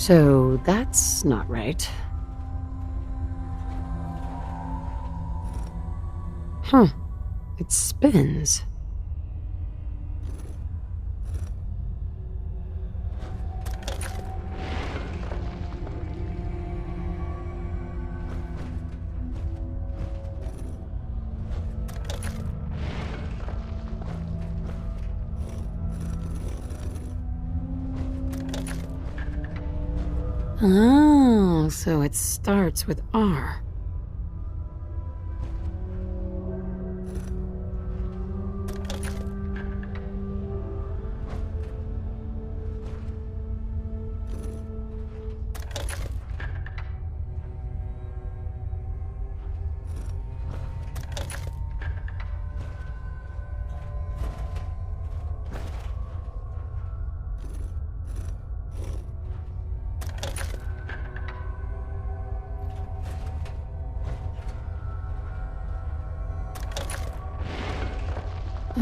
So that's not right. Huh. It spins. Oh, so it starts with R.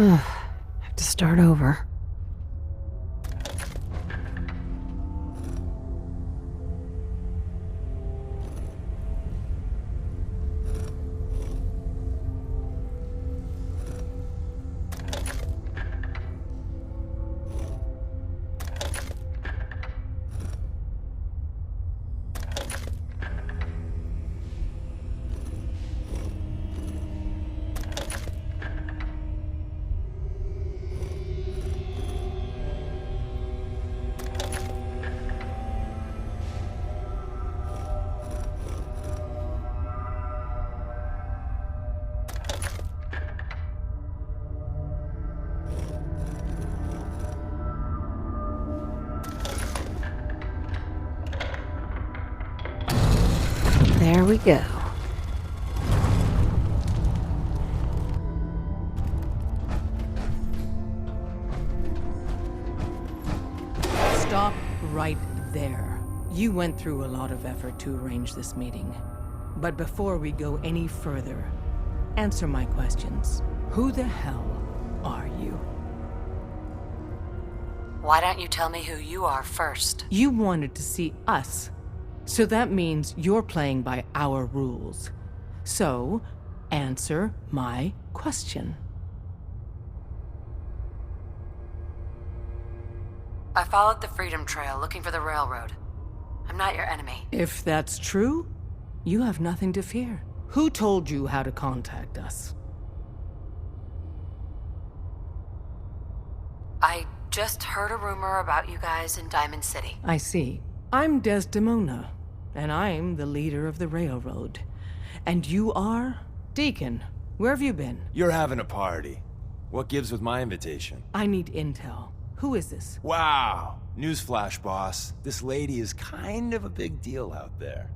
Ugh, have to start over. There we go. Stop right there. You went through a lot of effort to arrange this meeting. But before we go any further, answer my questions. Who the hell are you? Why don't you tell me who you are first? You wanted to see us. So that means you're playing by our rules. So, answer my question. I followed the Freedom Trail looking for the railroad. I'm not your enemy. If that's true, you have nothing to fear. Who told you how to contact us? I just heard a rumor about you guys in Diamond City. I see. I'm Desdemona, and I'm the leader of the railroad. And you are? Deacon, where have you been? You're having a party. What gives with my invitation? I need intel. Who is this? Wow! Newsflash, boss. This lady is kind of a big deal out there.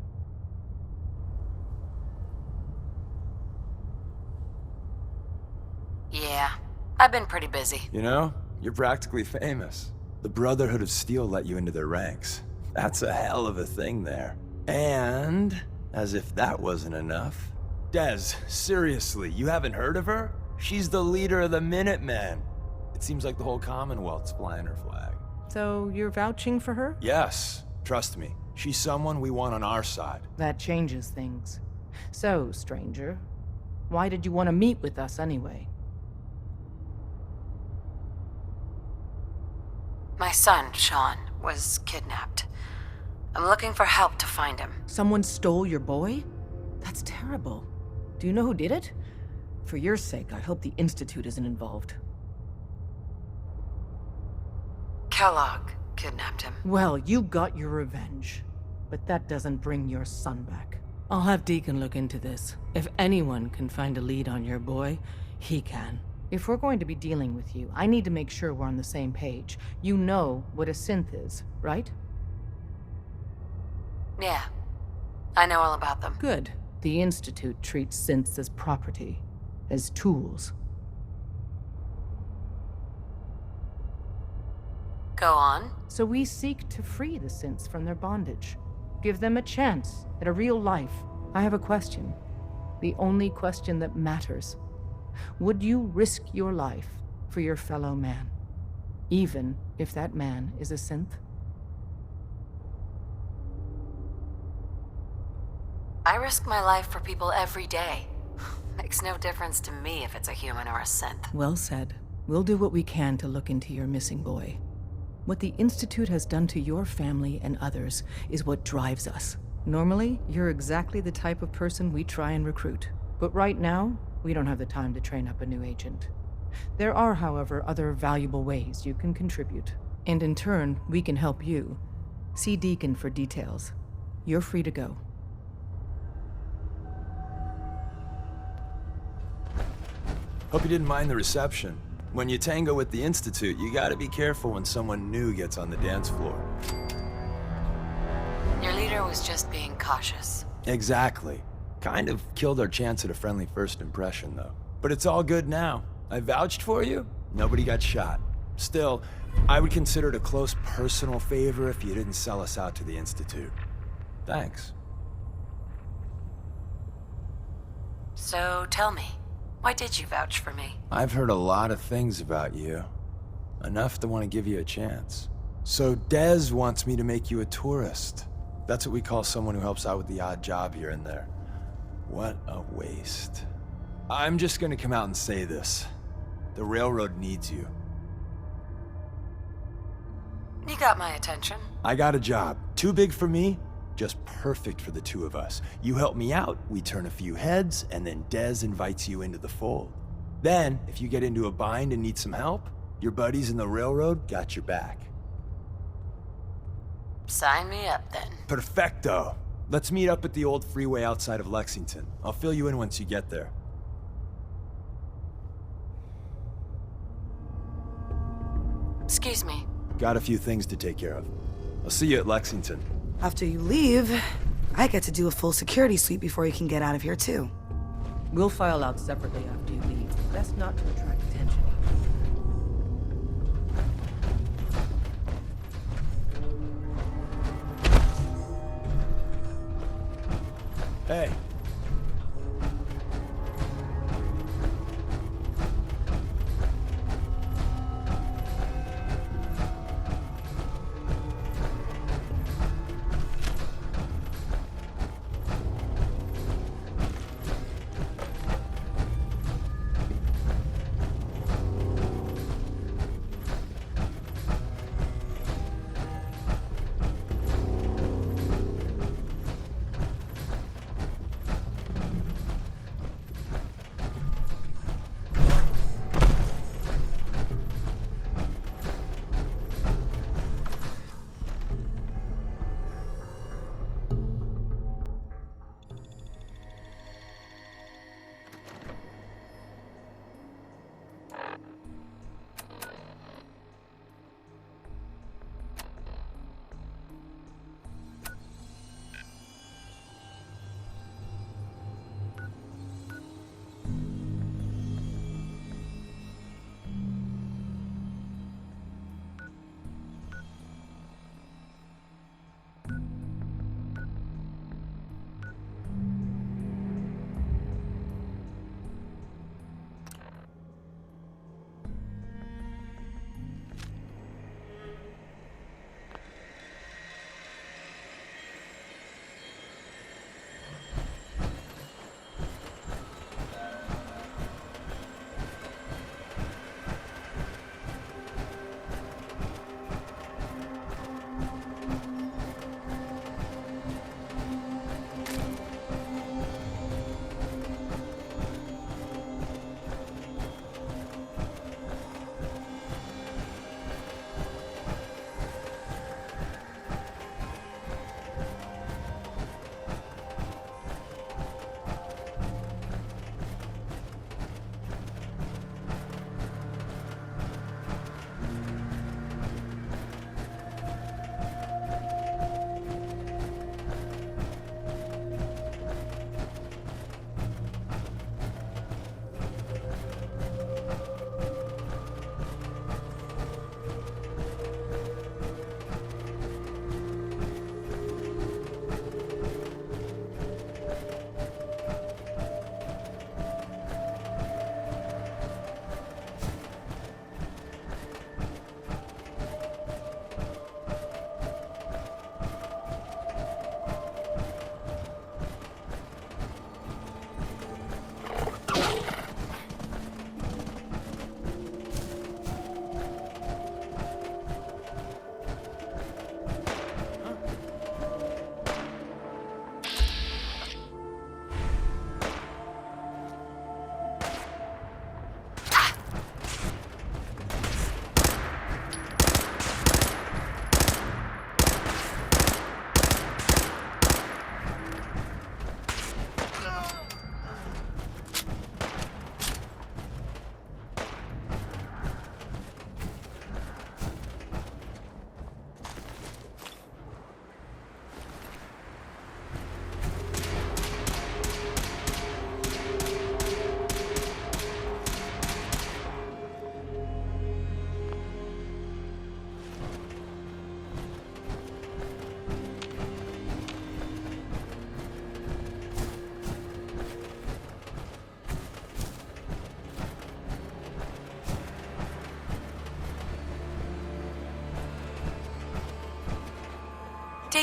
Yeah, I've been pretty busy. You know, you're practically famous. The Brotherhood of Steel let you into their ranks. That's a hell of a thing there. And, as if that wasn't enough, Des, seriously, you haven't heard of her? She's the leader of the Minutemen. It seems like the whole Commonwealth's flying her flag. So you're vouching for her? Yes, trust me. She's someone we want on our side. That changes things. So, stranger, why did you want to meet with us anyway? My son, Sean, was kidnapped. I'm looking for help to find him. Someone stole your boy? That's terrible. Do you know who did it? For your sake, I hope the Institute isn't involved. Kellogg kidnapped him. Well, you got your revenge. But that doesn't bring your son back. I'll have Deacon look into this. If anyone can find a lead on your boy, he can. If we're going to be dealing with you, I need to make sure we're on the same page. You know what a synth is, right? Yeah, I know all about them. Good. The Institute treats synths as property, as tools. Go on. So we seek to free the synths from their bondage. Give them a chance at a real life. I have a question. The only question that matters. Would you risk your life for your fellow man? Even if that man is a synth? I risk my life for people every day. Makes no difference to me if it's a human or a synth. Well said. We'll do what we can to look into your missing boy. What the Institute has done to your family and others is what drives us. Normally, you're exactly the type of person we try and recruit. But right now, we don't have the time to train up a new agent. There are, however, other valuable ways you can contribute. And in turn, we can help you. See Deacon for details. You're free to go. Hope you didn't mind the reception. When you tango with the Institute, you gotta be careful when someone new gets on the dance floor. Your leader was just being cautious. Exactly. Kind of killed our chance at a friendly first impression, though. But it's all good now. I vouched for you. Nobody got shot. Still, I would consider it a close personal favor if you didn't sell us out to the Institute. Thanks. So tell me, why did you vouch for me? I've heard a lot of things about you. Enough to want to give you a chance. So Dez wants me to make you a tourist. That's what we call someone who helps out with the odd job here and there. What a waste. I'm just gonna come out and say this. The railroad needs you. You got my attention. I got a job. Too big for me, just perfect for the two of us. You help me out, we turn a few heads, and then Dez invites you into the fold. Then, if you get into a bind and need some help, your buddies in the railroad got your back. Sign me up then. Perfecto. Let's meet up at the old freeway outside of Lexington. I'll fill you in once you get there. Excuse me. Got a few things to take care of. I'll see you at Lexington. After you leave, I get to do a full security sweep before you can get out of here, too. We'll file out separately after you leave. Best not to attract attention. Hey.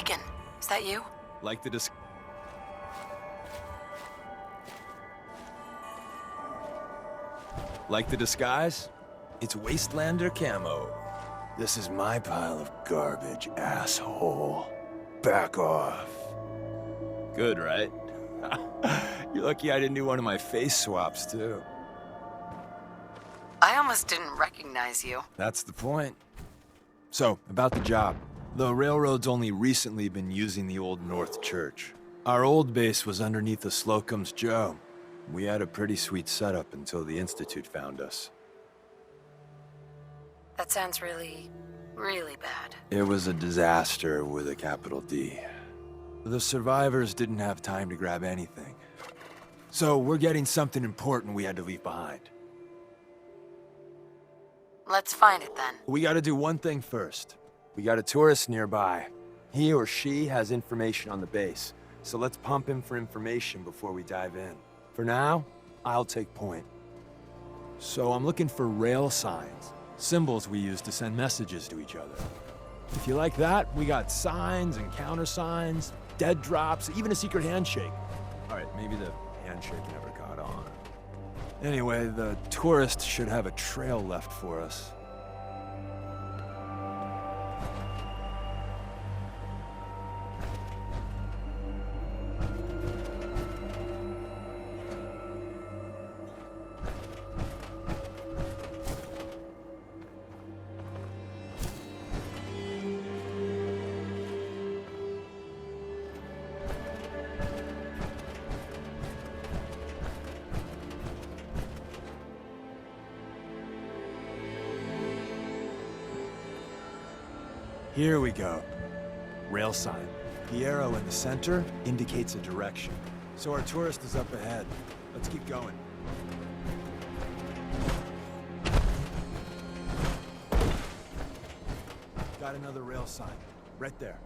Deacon, is that you? Like the Like the disguise? It's Wastelander camo. This is my pile of garbage, asshole. Back off. Good, right? You're lucky I didn't do one of my face swaps, too. I almost didn't recognize you. That's the point. So, about the job. The railroad's only recently been using the Old North Church. Our old base was underneath the Slocum's Joe. We had a pretty sweet setup until the Institute found us. That sounds really, really bad. It was a disaster with a capital D. The survivors didn't have time to grab anything. So we're getting something important we had to leave behind. Let's find it then. We gotta do one thing first. We got a tourist nearby. He or she has information on the base, so let's pump him for information before we dive in. For now, I'll take point. So I'm looking for rail signs, symbols we use to send messages to each other. If you like that, we got signs and countersigns, dead drops, even a secret handshake. All right, maybe the handshake never caught on. Anyway, the tourist should have a trail left for us. Here we go. Rail sign. The arrow in the center indicates a direction. So our tourist is up ahead. Let's keep going. Got another rail sign. Right there.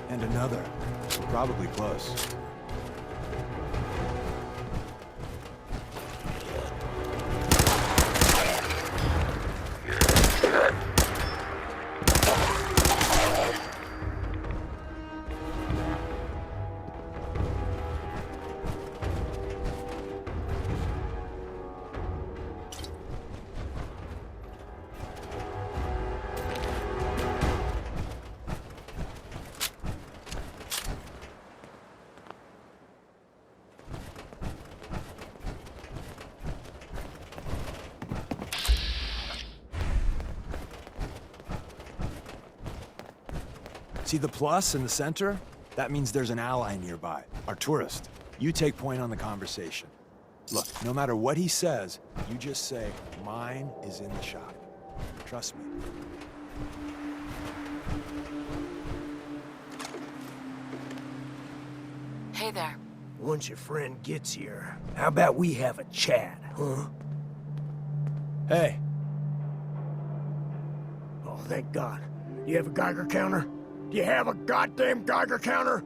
And another. Probably close. See the plus in the center? That means there's an ally nearby, our tourist. You take point on the conversation. Look, no matter what he says, you just say, mine is in the shop. Trust me. Hey there. Once your friend gets here, how about we have a chat, huh? Hey, Oh, thank God. Do you have a Geiger counter? Do you have a goddamn Geiger counter?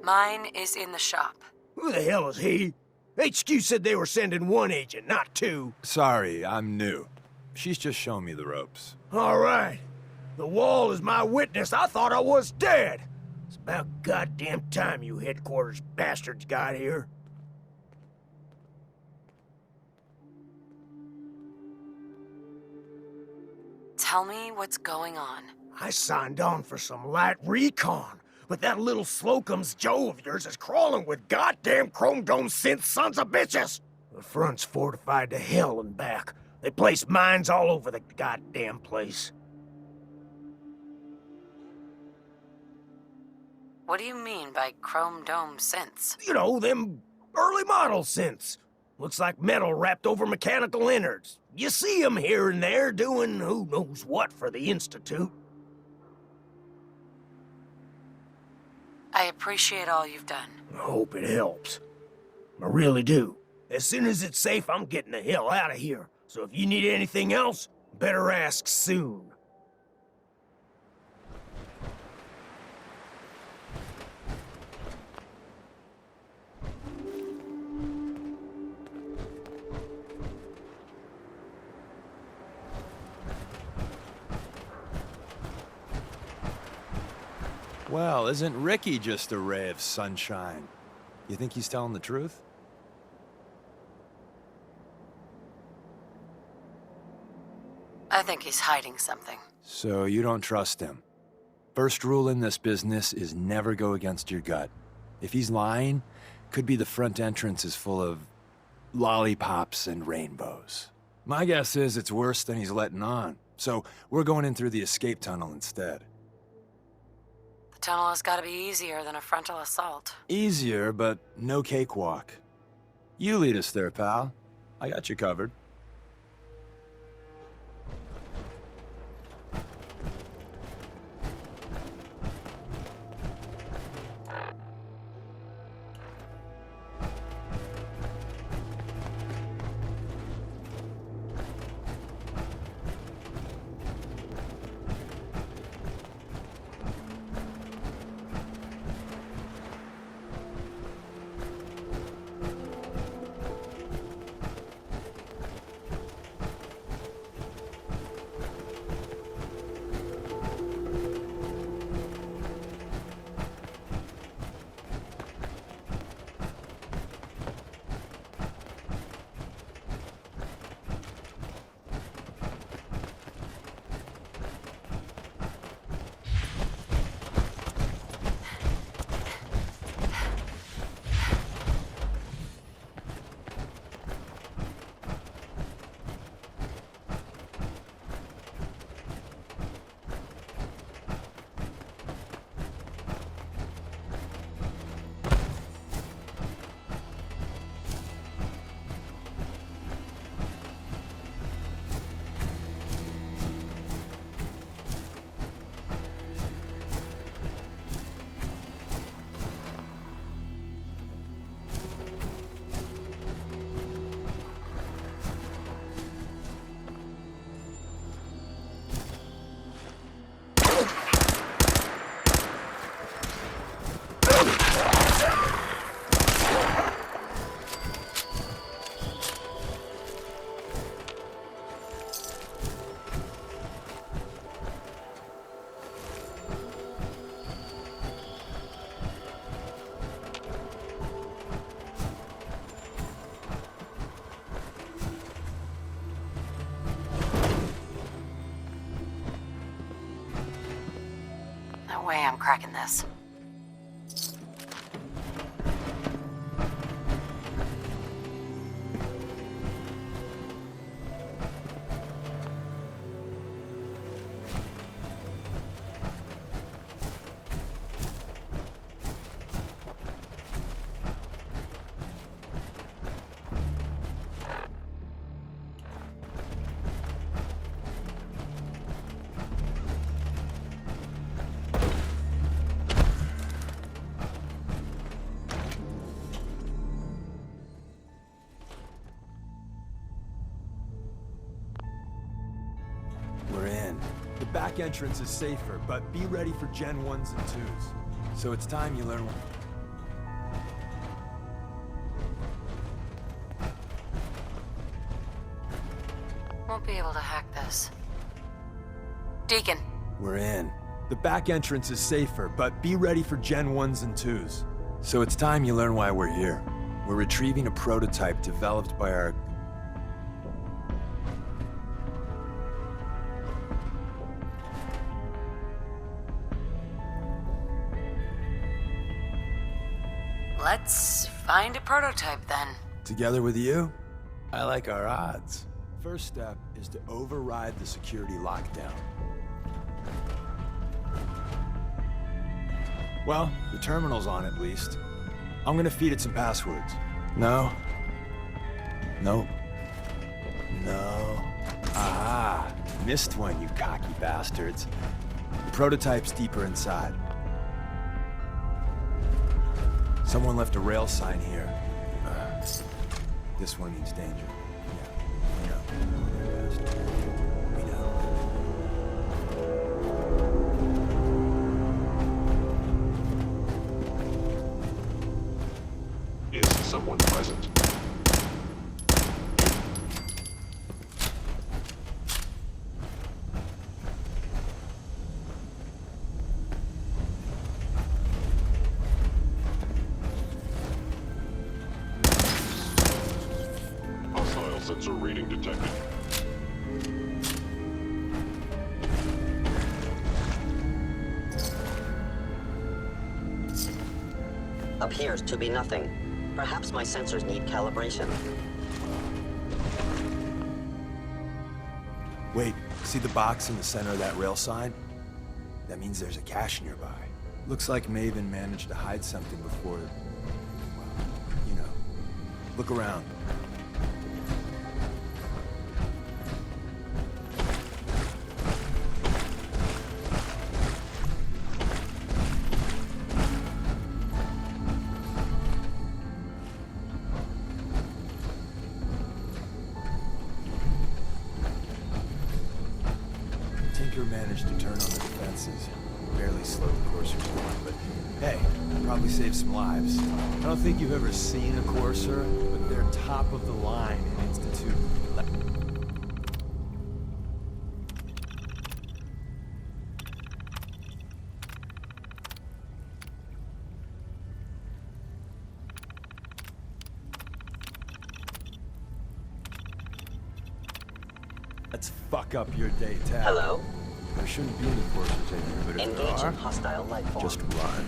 Mine is in the shop. Who the hell is he? HQ said they were sending one agent, not two. sorry, I'm new. She's just showing me the ropes. All right. The wall is my witness. I thought I was dead. It's about goddamn time you headquarters bastards got here. Tell me what's going on. I signed on for some light recon, but that little Slocum's Joe of yours is crawling with goddamn chrome dome synth sons of bitches. The front's fortified to hell and back. They place mines all over the goddamn place. What do you mean by chrome dome synths? You know, them Early model synths. Looks like metal wrapped over mechanical innards. You see 'em here and there doing who knows what for the Institute. I appreciate all you've done. I hope it helps. I really do. As soon as it's safe, I'm getting the hell out of here. So if you need anything else, better ask soon. Well, isn't Ricky just a ray of sunshine? You think he's telling the truth? I think he's hiding something. So you don't trust him. First rule in this business is never go against your gut. If he's lying, could be the front entrance is full of lollipops and rainbows. My guess is it's worse than he's letting on. So we're going in through the escape tunnel instead. The tunnel has got to be easier than a frontal assault. Easier, but no cakewalk. You lead us there, pal. I got you covered. No way I'm cracking this. We're in. The back entrance is safer, but be ready for Gen 1s and 2s. So it's time you learn. Won't be able to hack this. Deacon, We're in. The back entrance is safer, but be ready for Gen 1s and 2s. So it's time you learn why we're here. We're retrieving a prototype developed by our... let's find a prototype then. Together with you, I like our odds. First step is to override the security lockdown. Well, the terminal's on at least. I'm gonna feed it some passwords. No. Nope. No. Ah, missed one, you cocky bastards. The prototype's deeper inside. Someone left a rail sign here. This one means danger. Yeah, we know. We know. Is someone present? Hostile sensor reading detected. Appears to be nothing. Perhaps my sensors need calibration. Wait, see the box in the center of that rail sign? That means there's a cache nearby. Looks like Maven managed to hide something before... well, you know. Look around. Tinker managed to turn on the defenses. Barely slowed the coursers down, but hey, probably saved some lives. I don't think you've ever seen a courser, but they're top of the line in Institute. Let's fuck up your day, Tab. Hello? There shouldn't be any coursers in here, but if there Engaging are, hostile life form. just run.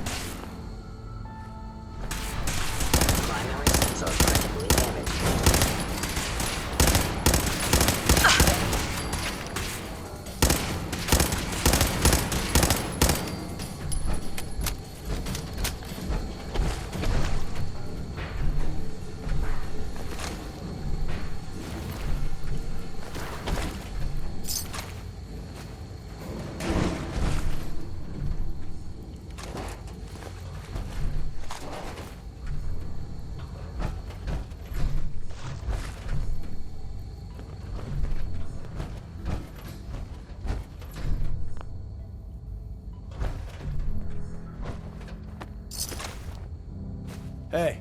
Primary sensor critically damaged. Hey.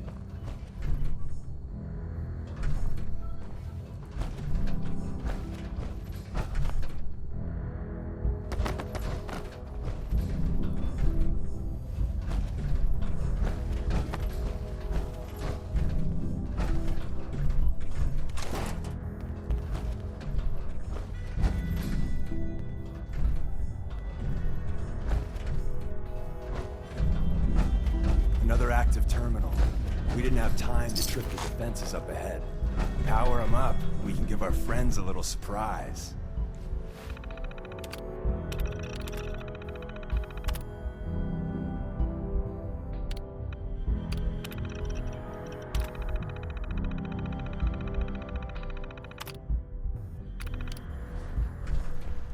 Another active terminal. We didn't have time to trip the defenses up ahead. Power them up. We can give our friends a little surprise.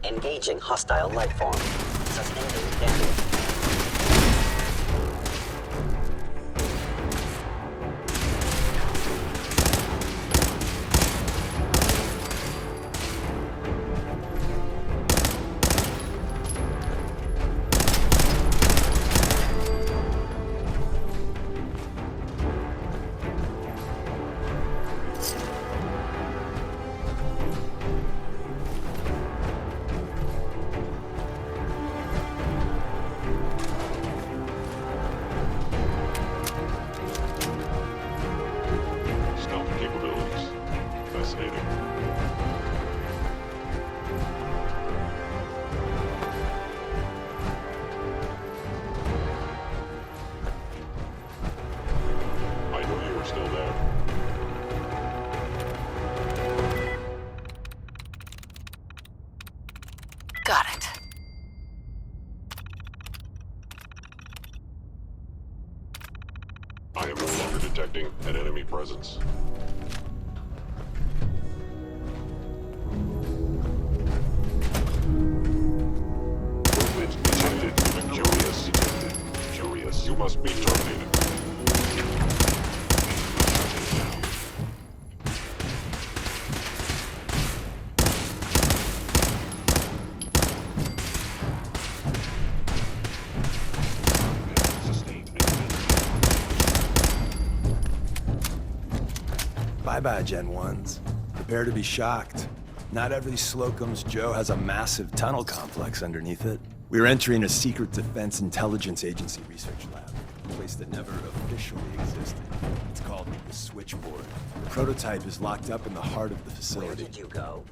Engaging hostile life form. Sustaining damage. I am no longer detecting an enemy presence. Movement detected. Curious detected. Curious, you must be terminated. Bye-bye, Gen 1s. Prepare to be shocked. Not every Slocum's Joe has a massive tunnel complex underneath it. We're entering a secret Defense Intelligence Agency research lab, a place that never officially existed. It's called the Switchboard. The prototype is locked up in the heart of the Where facility. did you go?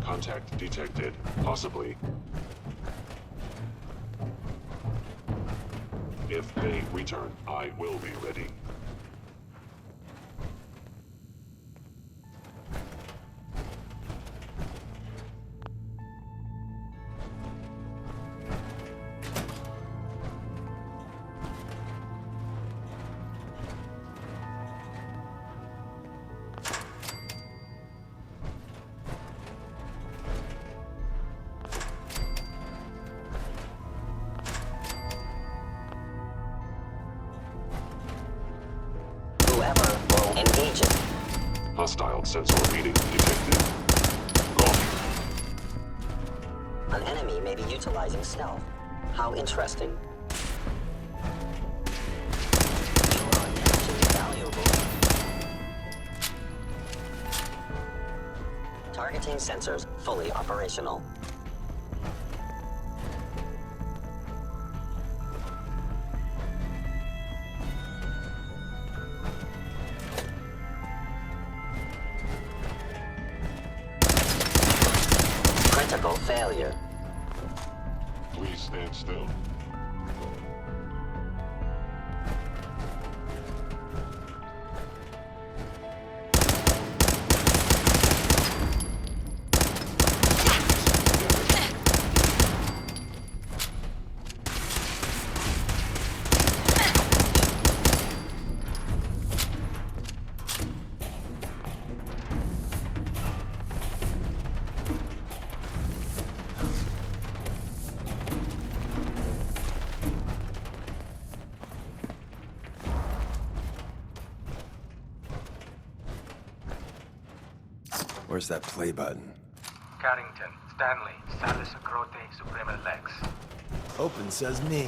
Contact detected. Possibly. If they return, I will be ready. Whoever will engage it. Hostile sensor reading detected. Gone. An enemy may be utilizing stealth. How interesting. You are actually valuable. Targeting sensors fully operational. Critical failure. Please stand still. Where's that play button? Carrington, Stanley, Salus Acrote, Suprema Lex. Open says me.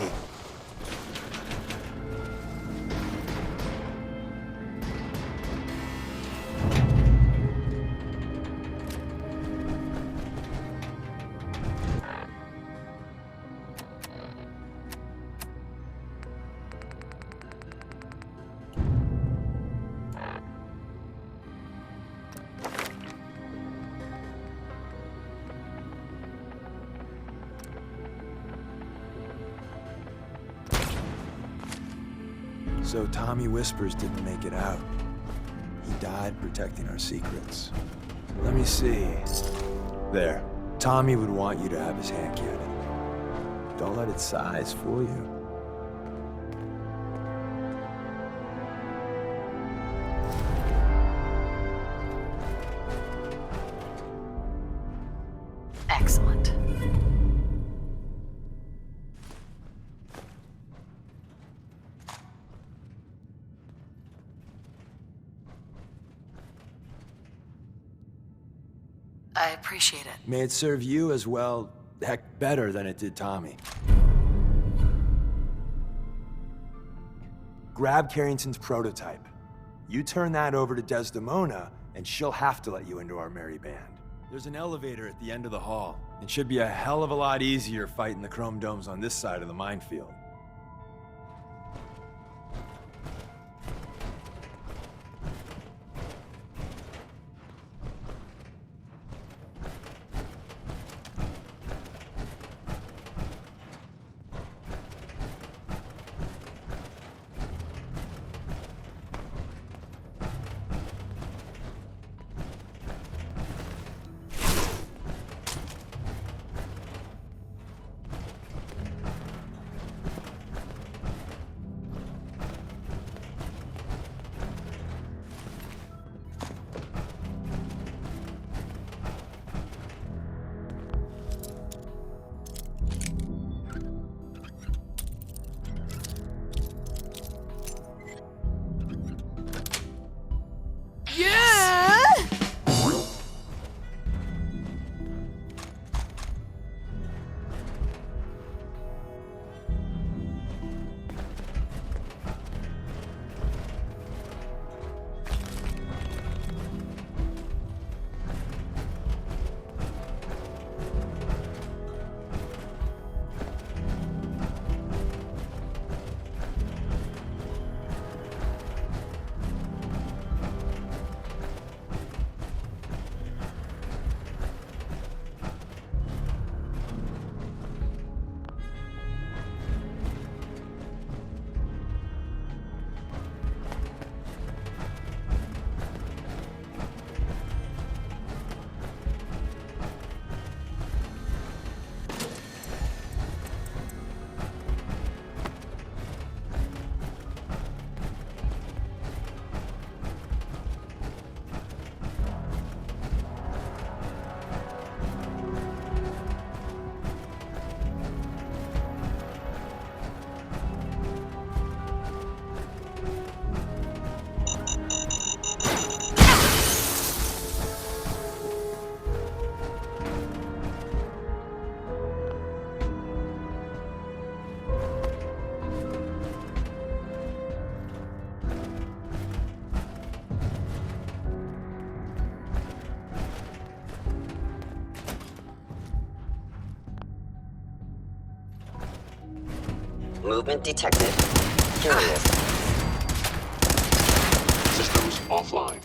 So Tommy Whispers didn't make it out. He died protecting our secrets. Let me see. There. Tommy would want you to have his hand cannon. Don't let its size fool you. Excellent. I appreciate it. May it serve you as well, heck, better than it did Tommy. Grab Carrington's prototype. You turn that over to Desdemona, and she'll have to let you into our merry band. There's an elevator at the end of the hall. It should be a hell of a lot easier fighting the Chrome Domes on this side of the minefield. Movement detected. Curious. Systems offline.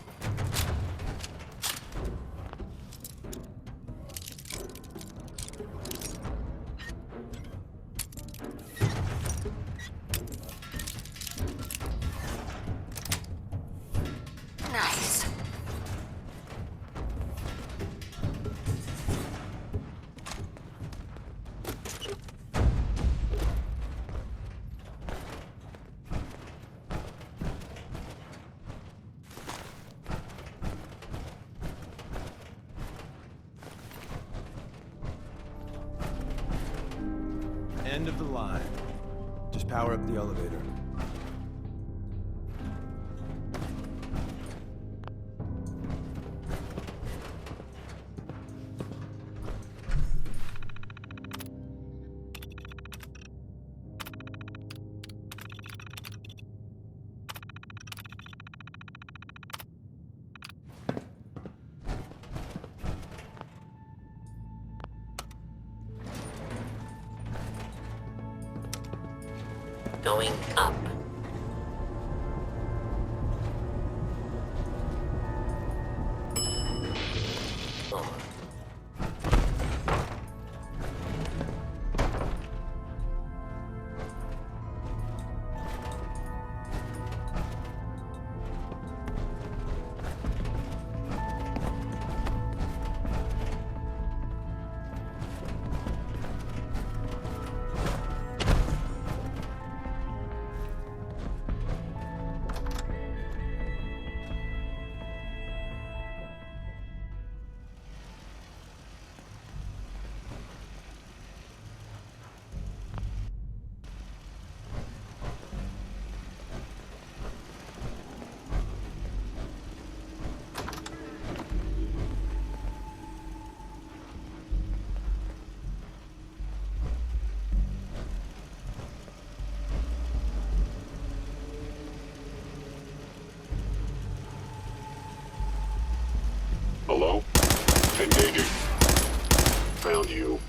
Nice. End of the line. Just power up the elevator. Going up. Hello? Engaging. Found you.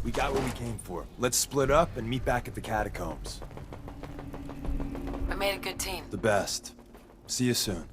We got what we came for. Let's split up and meet back at the catacombs. We made a good team. The best. See you soon.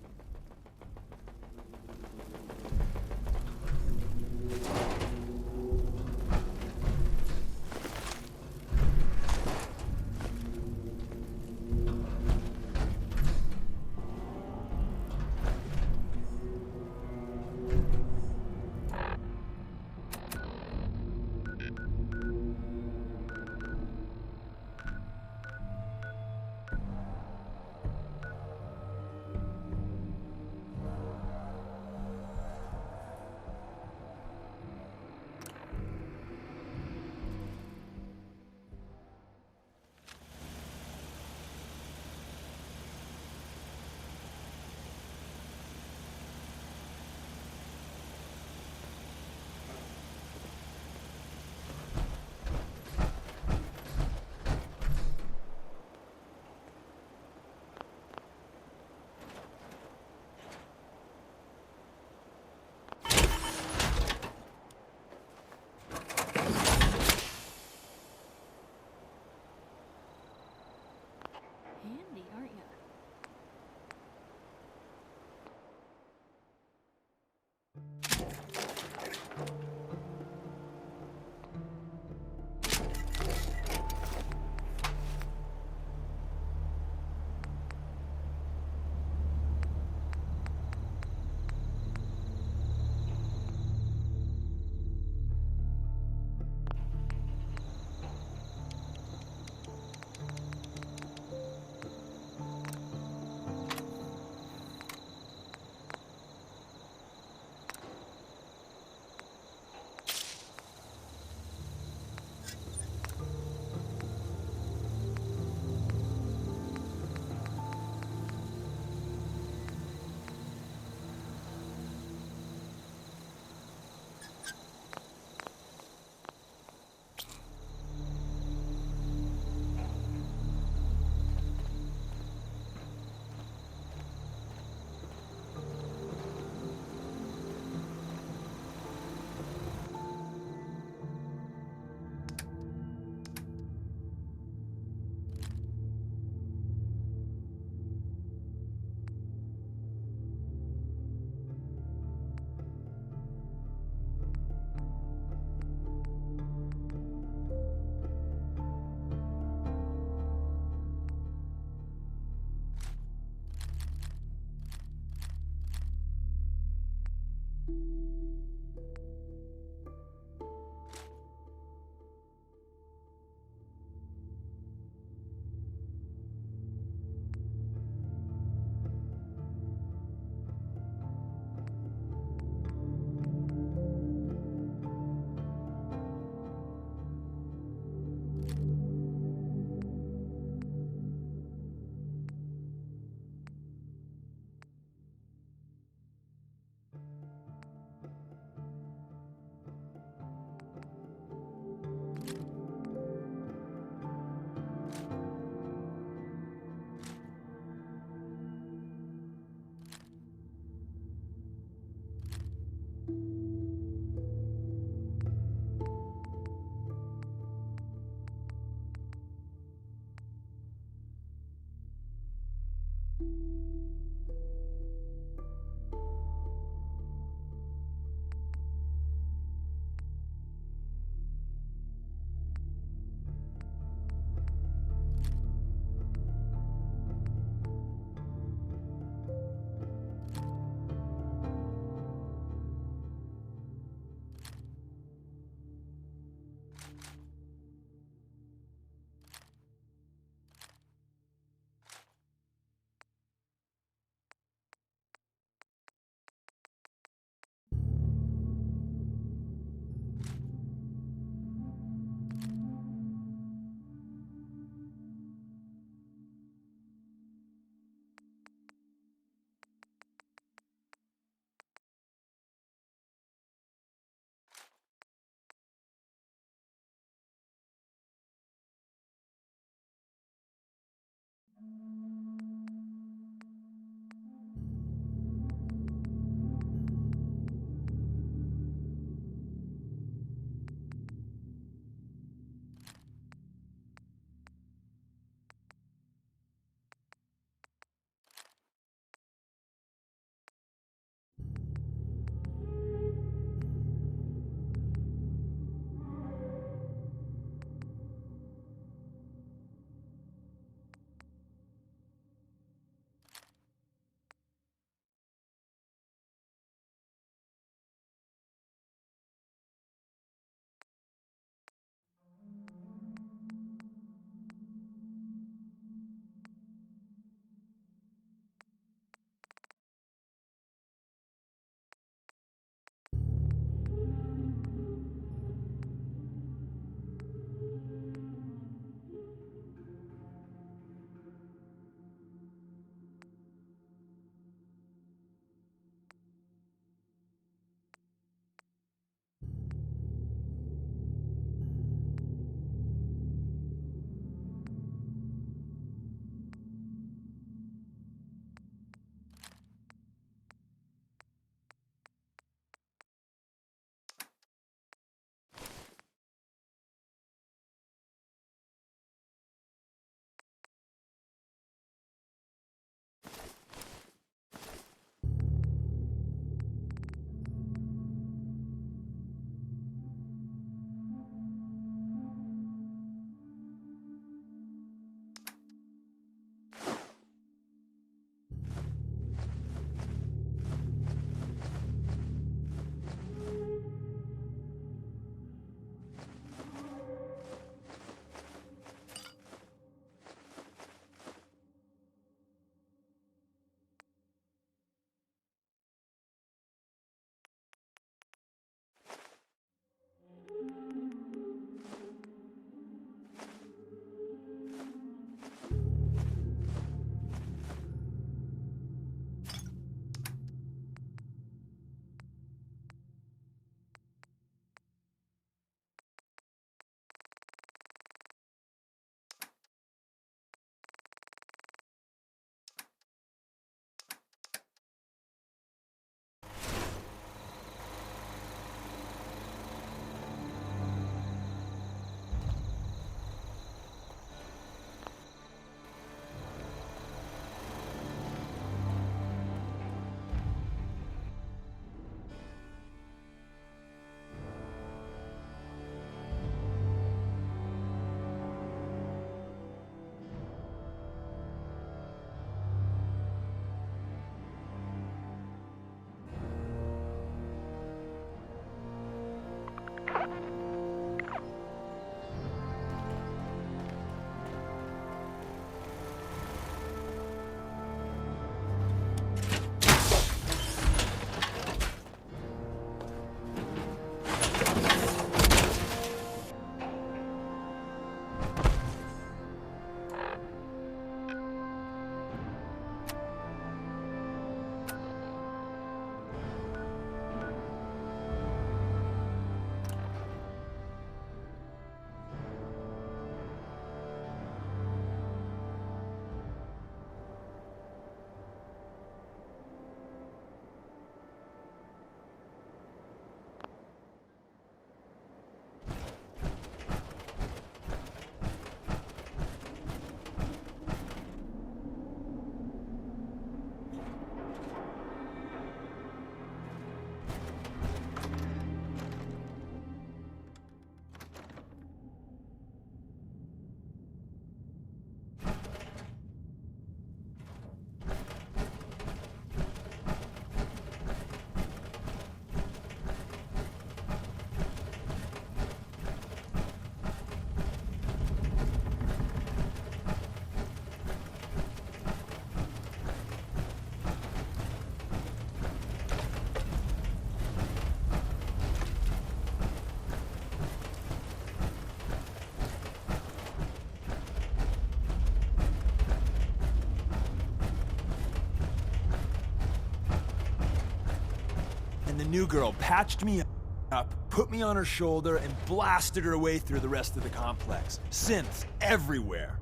new girl patched me up, put me on her shoulder, and blasted her way through the rest of the complex. Synths everywhere.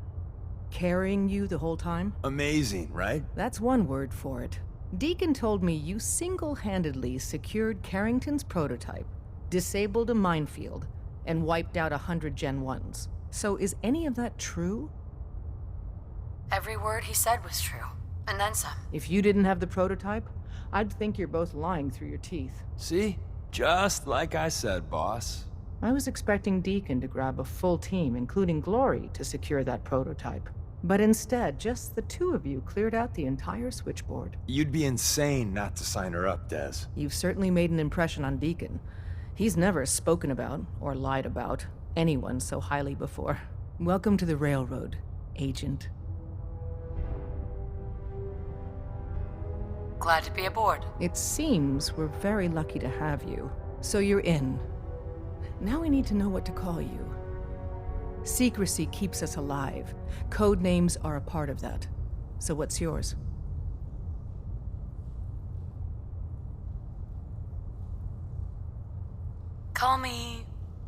Carrying you the whole time? Amazing, right? That's one word for it. Deacon told me you single-handedly secured Carrington's prototype, disabled a minefield, and wiped out 100 Gen 1s. So is any of that true? Every word he said was true. And then some. If you didn't have the prototype, I'd think you're both lying through your teeth. See? Just like I said, boss. I was expecting Deacon to grab a full team, including Glory, to secure that prototype. But instead, just the two of you cleared out the entire switchboard. You'd be insane not to sign her up, Des. You've certainly made an impression on Deacon. He's never spoken about, or lied about, anyone so highly before. Welcome to the Railroad, Agent. Glad to be aboard. It seems we're very lucky to have you. So you're in. Now we need to know what to call you. Secrecy keeps us alive. Code names are a part of that. So what's yours? Call me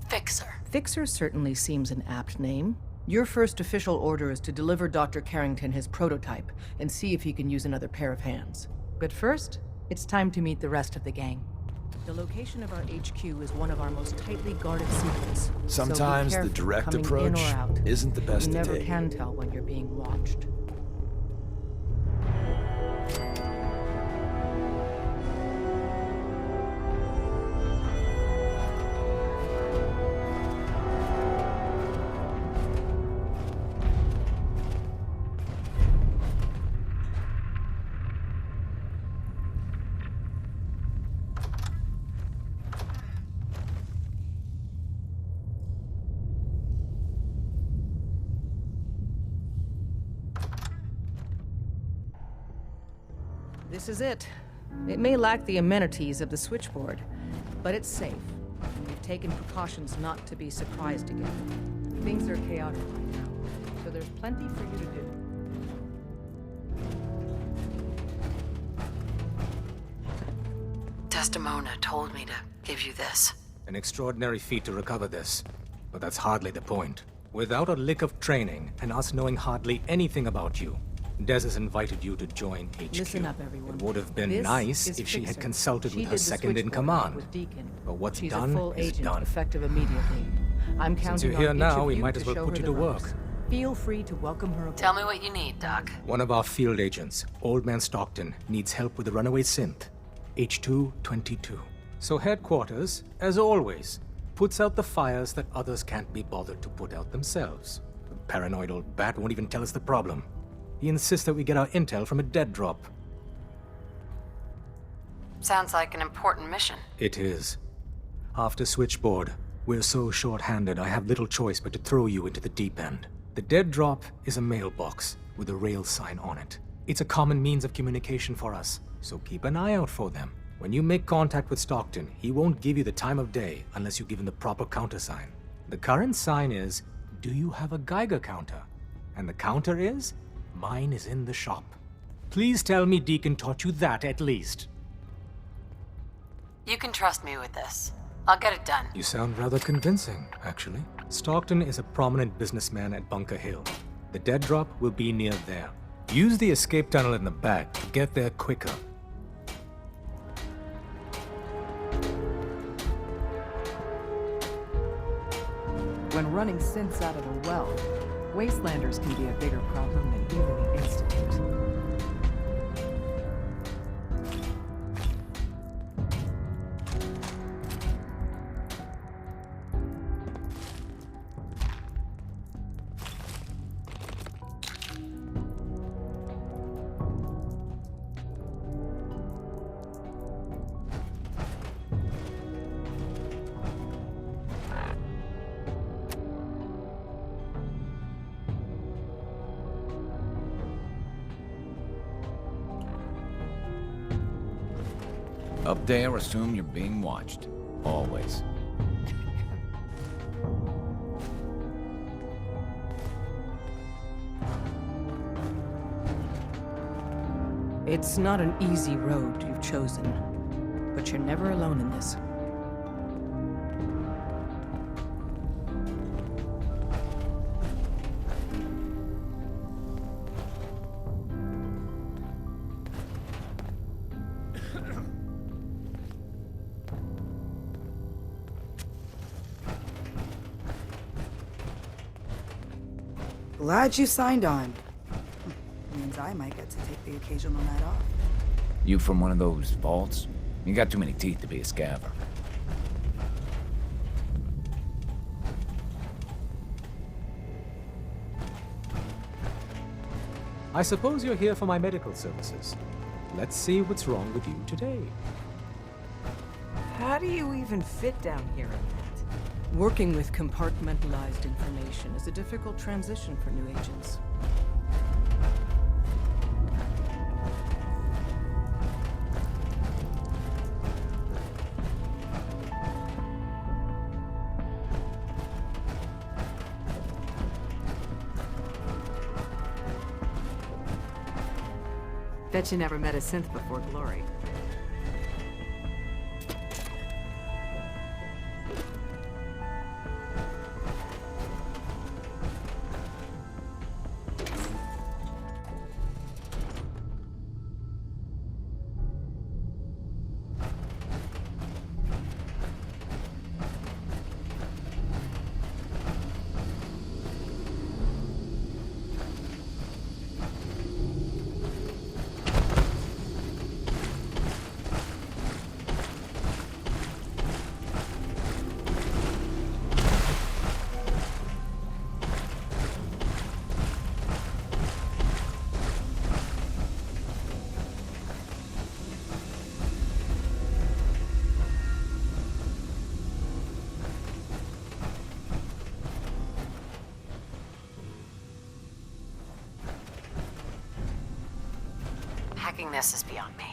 Fixer. Fixer certainly seems an apt name. Your first official order is to deliver Dr. Carrington his prototype and see if he can use another pair of hands. But first, it's time to meet the rest of the gang. The location of our HQ is one of our most tightly guarded secrets. Sometimes so the be careful direct coming approach in or out. isn't the best You to never take. can tell when you're being watched. This is it. It may lack the amenities of the switchboard, but it's safe. We've taken precautions not to be surprised again. Things are chaotic right now, so there's plenty for you to do. Desdemona told me to give you this. An extraordinary feat to recover this, but that's hardly the point. Without a lick of training, and us knowing hardly anything about you, Des has invited you to join HQ. Listen up, everyone. It would have been This nice is if she had Fixer. consulted She with did her the second in switchboard command. with Deacon. But what's She's done a full is agent, done. effective immediately. I'm counting Since you're on here each now, of we you might as well show put her you the to work. ropes. Feel free to welcome her aboard. Tell me what you need, Doc. One of our field agents, Old Man Stockton, needs help with the runaway synth, H222. So headquarters, as always, puts out the fires that others can't be bothered to put out themselves. The paranoid old bat won't even tell us the problem. He insists that we get our intel from a dead drop. Sounds like an important mission. It is. After Switchboard, we're so short-handed I have little choice but to throw you into the deep end. The dead drop is a mailbox with a rail sign on it. It's a common means of communication for us, so keep an eye out for them. When you make contact with Stockton, he won't give you the time of day unless you give him the proper countersign. The current sign is, do you have a Geiger counter? And the counter is, mine is in the shop. Please tell me Deacon taught you that at least. You can trust me with this. I'll get it done. You sound rather convincing, actually. Stockton is a prominent businessman at Bunker Hill. The dead drop will be near there. Use the escape tunnel in the back to get there quicker. When running synths out of a well, wastelanders can be a bigger problem than even the Institute. Up there, assume you're being watched. Always. It's not an easy road you've chosen, but you're never alone in this. Glad you signed on. Means I might get to take the occasional night off. You from one of those vaults? You got too many teeth to be a scaver. I suppose you're here for my medical services. Let's see what's wrong with you today. How do you even fit down here in that? Working with compartmentalized information is a difficult transition for new agents. Bet you never met a synth before Glory. Hacking this is beyond me.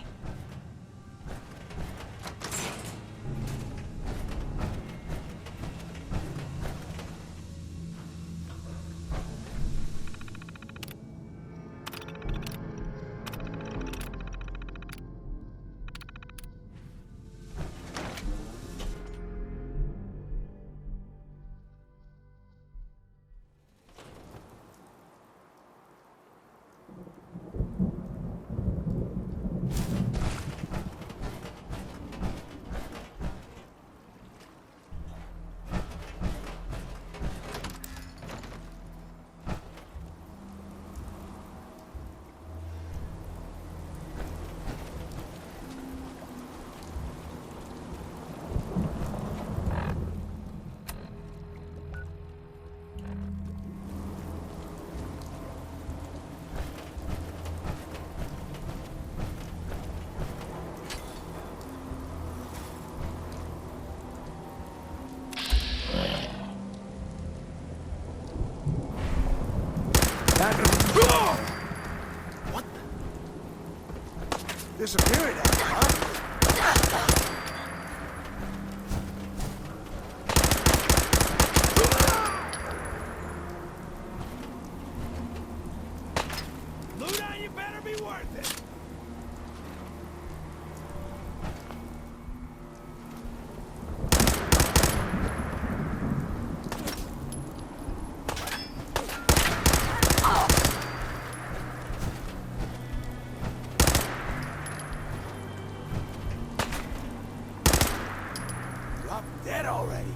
What the? Disappeared, huh? Luda, you better be worth it. Drop dead already.